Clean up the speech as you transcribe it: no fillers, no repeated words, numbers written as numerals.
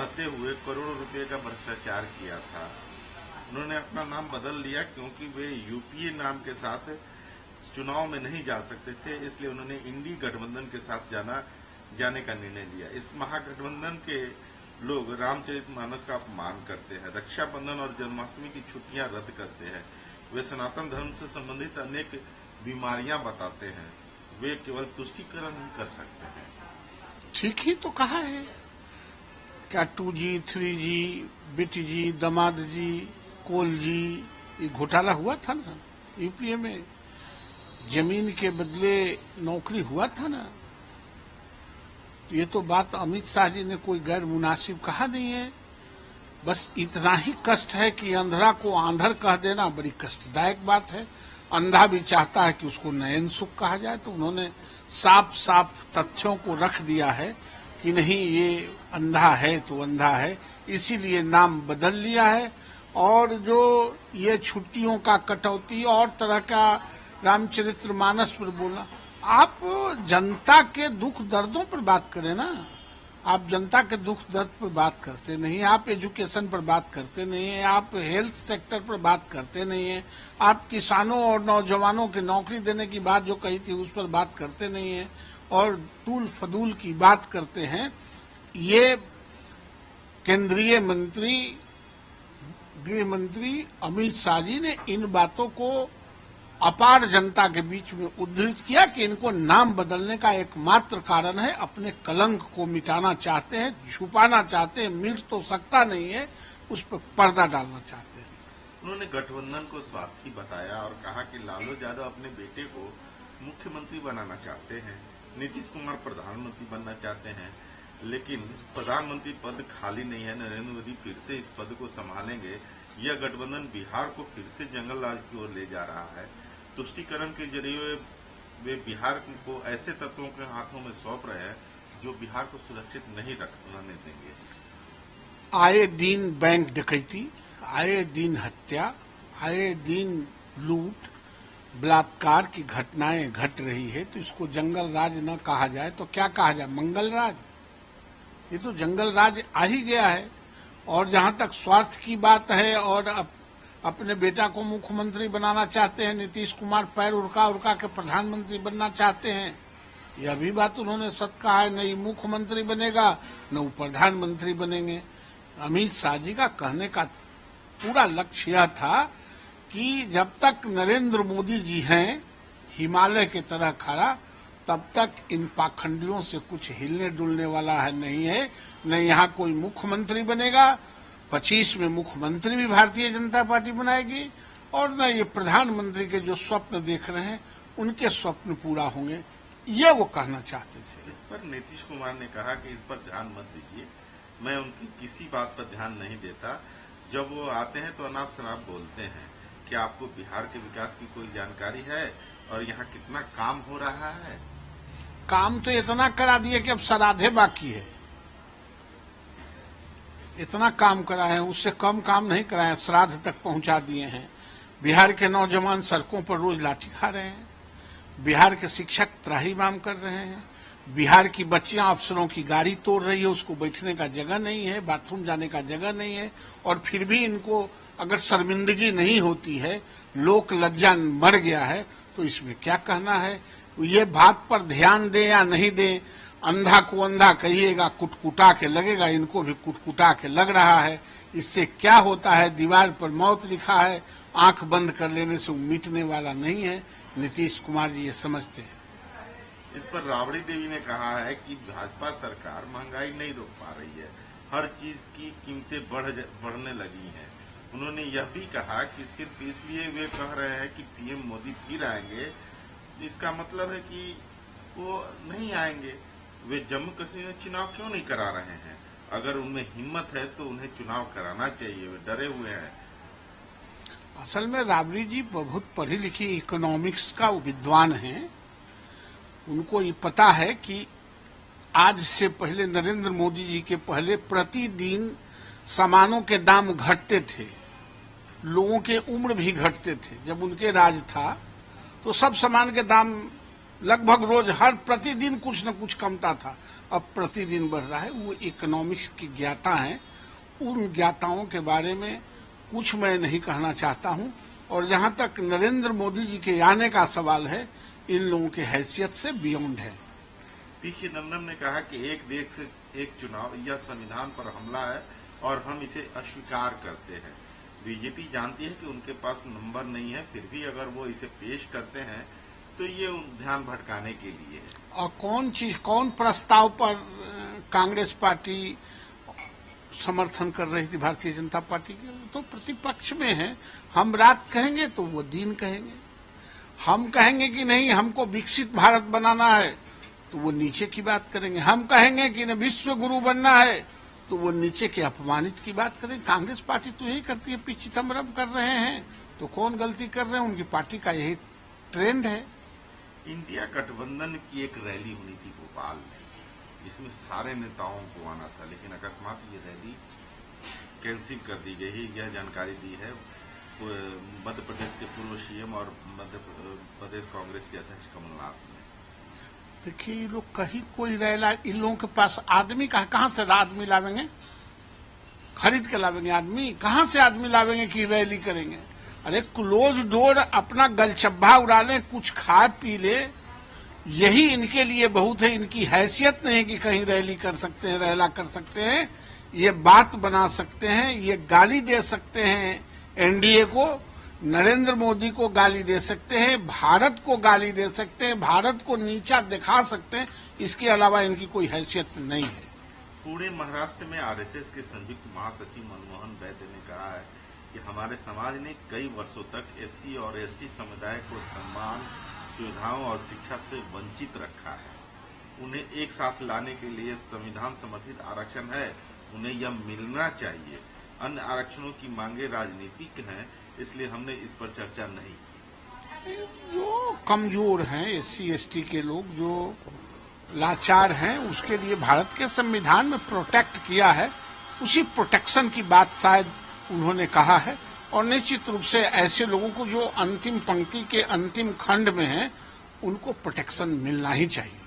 रहते हुए करोड़ों रुपए का भ्रष्टाचार किया था। उन्होंने अपना नाम बदल लिया क्योंकि वे यूपीए नाम के साथ चुनाव में नहीं जा सकते थे, इसलिए उन्होंने इंडी गठबंधन के साथ जाने का निर्णय लिया। इस महागठबंधन के लोग रामचरितमानस का अपमान करते हैं, रक्षाबंधन और जन्माष्टमी की छुट्टियां रद्द करते हैं। वे सनातन धर्म से संबंधित अनेक बीमारियां बताते हैं। वे केवल तुष्टीकरण ही कर सकते हैं। ठीक ही तो कहा है। क्या 2G, 3G, बिटी जी, दामाद जी, कोल जी, ये घोटाला हुआ था ना यूपीए में। जमीन के बदले नौकरी हुआ था ना। ये तो बात अमित शाह जी ने कोई गैर मुनासिब कहा नहीं है। बस इतना ही कष्ट है कि अंधरा को आंधर कह देना बड़ी कष्टदायक बात है। अंधा भी चाहता है कि उसको नयन सुख कहा जाए, तो उन्होंने साफ साफ तथ्यों को रख दिया है कि नहीं, ये अंधा है तो अंधा है, इसीलिए नाम बदल लिया है। और जो ये छुट्टियों का कटौती और तरह का रामचरितमानस पर बोलना, आप जनता के दुख दर्दों पर बात करें ना। आप जनता के दुख दर्द पर बात करते नहीं, आप एजुकेशन पर बात करते नहीं है, आप हेल्थ सेक्टर पर बात करते नहीं है, आप किसानों और नौजवानों की नौकरी देने की बात जो कही थी उस पर बात करते नहीं है, और टूल फदूल की बात करते हैं। ये केंद्रीय मंत्री, गृह मंत्री अमित शाह जी ने इन बातों को अपार जनता के बीच में उद्धृत किया कि इनको नाम बदलने का एकमात्र कारण है अपने कलंक को मिटाना चाहते हैं, छुपाना चाहते हैं। मिट तो सकता नहीं है, उस पर पर्दा डालना चाहते हैं। उन्होंने गठबंधन को स्वार्थी बताया और कहा कि लालू यादव अपने बेटे को मुख्यमंत्री बनाना चाहते हैं, नीतीश कुमार प्रधानमंत्री बनना चाहते हैं, लेकिन प्रधानमंत्री पद खाली नहीं है। नरेंद्र मोदी फिर से इस पद को संभालेंगे। यह गठबंधन बिहार को फिर से जंगल राज की ओर ले जा रहा है। तुष्टीकरण के जरिए वे बिहार को ऐसे तत्वों के हाथों में सौंप रहे हैं जो बिहार को सुरक्षित नहीं रहने देंगे। आए दिन बैंक डकैती, आए दिन हत्या, आए दिन लूट बलात्कार की घटनाएं घट रही है, तो इसको जंगल राज न कहा जाए तो क्या कहा जाए? मंगल राज। ये तो जंगल राज आ ही गया है। और जहां तक स्वार्थ की बात है और अपने बेटा को मुख्यमंत्री बनाना चाहते हैं, नीतीश कुमार पैर उड़का उड़का के प्रधानमंत्री बनना चाहते हैं, यह भी बात उन्होंने सच कहा है। न ही मुख्यमंत्री बनेगा न वो प्रधानमंत्री बनेंगे। अमित शाह जी का कहने का पूरा लक्ष्य यह था कि जब तक नरेंद्र मोदी जी हैं हिमालय के तरह खड़ा, तब तक इन पाखंडियों से कुछ हिलने डुलने वाला है नहीं है। न यहाँ कोई मुख्यमंत्री बनेगा, 25 में मुख्यमंत्री भी भारतीय जनता पार्टी बनाएगी, और न ये प्रधानमंत्री के जो स्वप्न देख रहे हैं उनके स्वप्न पूरा होंगे, ये वो कहना चाहते थे। इस पर नीतीश कुमार ने कहा कि इस पर ध्यान मत दीजिए, मैं उनकी किसी बात पर ध्यान नहीं देता। जब वो आते हैं तो अनाप शनाप बोलते हैं। क्या आपको बिहार के विकास की कोई जानकारी है और यहाँ कितना काम हो रहा है? काम तो इतना करा दिए कि अब श्राद्धे बाकी है। इतना काम कराए हैं, उससे कम काम नहीं कराए, श्राद्ध तक पहुंचा दिए हैं। बिहार के नौजवान सड़कों पर रोज लाठी खा रहे हैं, बिहार के शिक्षक त्राहिमाम कर रहे हैं, बिहार की बच्चियां अफसरों की गाड़ी तोड़ रही है, उसको बैठने का जगह नहीं है, बाथरूम जाने का जगह नहीं है, और फिर भी इनको अगर शर्मिंदगी नहीं होती है, लोक लज्जा मर गया है, तो इसमें क्या कहना है? ये बात पर ध्यान दें या नहीं दें, अंधा को अंधा कहिएगा, कुटकुटा के लगेगा, इनको भी कुटकुटा के लग रहा है। इससे क्या होता है? दीवार पर मौत लिखा है, आंख बंद कर लेने से मिटने वाला नहीं है। नीतीश कुमार जी ये समझते हैं। इस पर राबड़ी देवी ने कहा है कि भाजपा सरकार महंगाई नहीं रोक पा रही है, हर चीज की कीमतें बढ़ने लगी हैं। उन्होंने यह भी कहा कि सिर्फ इसलिए वे कह रहे हैं कि पीएम मोदी फिर आएंगे, इसका मतलब है कि वो नहीं आएंगे। वे जम्मू कश्मीर में चुनाव क्यों नहीं करा रहे हैं? अगर उनमें हिम्मत है तो उन्हें चुनाव कराना चाहिए, वे डरे हुए हैं। असल में राबड़ी जी बहुत पढ़ी लिखी इकोनॉमिक्स का विद्वान हैं। उनको ये पता है कि आज से पहले, नरेंद्र मोदी जी के पहले, प्रतिदिन सामानों के दाम घटते थे, लोगों के उम्र भी घटते थे। जब उनके राज था तो सब सामान के दाम लगभग रोज हर प्रतिदिन कुछ न कुछ कमता था, अब प्रतिदिन बढ़ रहा है। वो इकोनॉमिक्स की ज्ञाता हैं, उन ज्ञाताओं के बारे में कुछ मैं नहीं कहना चाहता हूं। और जहां तक नरेंद्र मोदी जी के आने का सवाल है, इन लोगों की हैसियत से बियॉन्ड है। पी चिदम्बरम ने कहा कि एक देश से एक चुनाव यह संविधान पर हमला है और हम इसे अस्वीकार करते हैं। बीजेपी जानती है कि उनके पास नंबर नहीं है, फिर भी अगर वो इसे पेश करते हैं तो ये ध्यान भटकाने के लिए है। और कौन प्रस्ताव पर कांग्रेस पार्टी समर्थन कर रही थी भारतीय जनता पार्टी के? तो प्रतिपक्ष में है। हम रात कहेंगे तो वो दिन कहेंगे, हम कहेंगे कि नहीं हमको विकसित भारत बनाना है तो वो नीचे की बात करेंगे, हम कहेंगे कि न विश्व गुरु बनना है तो वो नीचे के अपमानित की बात करेंगे। कांग्रेस पार्टी तो यही करती है। पी चिदम्बरम कर रहे हैं तो कौन गलती कर रहे हैं? उनकी पार्टी का यही ट्रेंड है। इंडिया गठबंधन की एक रैली होनी थी भोपाल में, जिसमें सारे नेताओं को आना था, लेकिन अकस्मात ये रैली कैंसिल कर दी गई है। यह जानकारी दी है मध्य प्रदेश के पूर्व सीएम और मध्य प्रदेश कांग्रेस के अध्यक्ष कमलनाथ ने। देखिए, ये लोग कहीं कोई रैला, इन लोगों के पास आदमी कहाँ से आदमी लावेंगे? खरीद के लावेंगे आदमी? कहाँ से आदमी लावेंगे कि रैली करेंगे? अरे क्लोज डोर अपना गलछब्बा उड़ा लें, कुछ खा पी ले, यही इनके लिए बहुत है। इनकी हैसियत नहीं है कि कहीं रैली कर सकते हैं, रैला कर सकते हैं, ये बात बना सकते हैं, ये गाली दे सकते हैं एनडीए को, नरेंद्र मोदी को गाली दे सकते हैं, भारत को गाली दे सकते हैं, भारत को नीचा दिखा सकते हैं। इसके अलावा इनकी कोई हैसियत नहीं है। पुणे महाराष्ट्र में आरएसएस के संयुक्त महासचिव मनमोहन वैद्य ने कहा है कि हमारे समाज ने कई वर्षों तक एससी और एसटी समुदाय को सम्मान, सुविधाओं और शिक्षा से वंचित रखा है। उन्हें एक साथ लाने के लिए संविधान समर्थित आरक्षण है, उन्हें यह मिलना चाहिए। अन्य आरक्षणों की मांगे राजनीतिक हैं, इसलिए हमने इस पर चर्चा नहीं की। जो कमजोर हैं, एससी एसटी के लोग जो लाचार हैं, उसके लिए भारत के संविधान में प्रोटेक्ट किया है, उसी प्रोटेक्शन की बात शायद उन्होंने कहा है। और निश्चित रूप से ऐसे लोगों को जो अंतिम पंक्ति के अंतिम खंड में हैं, उनको प्रोटेक्शन मिलना ही चाहिए।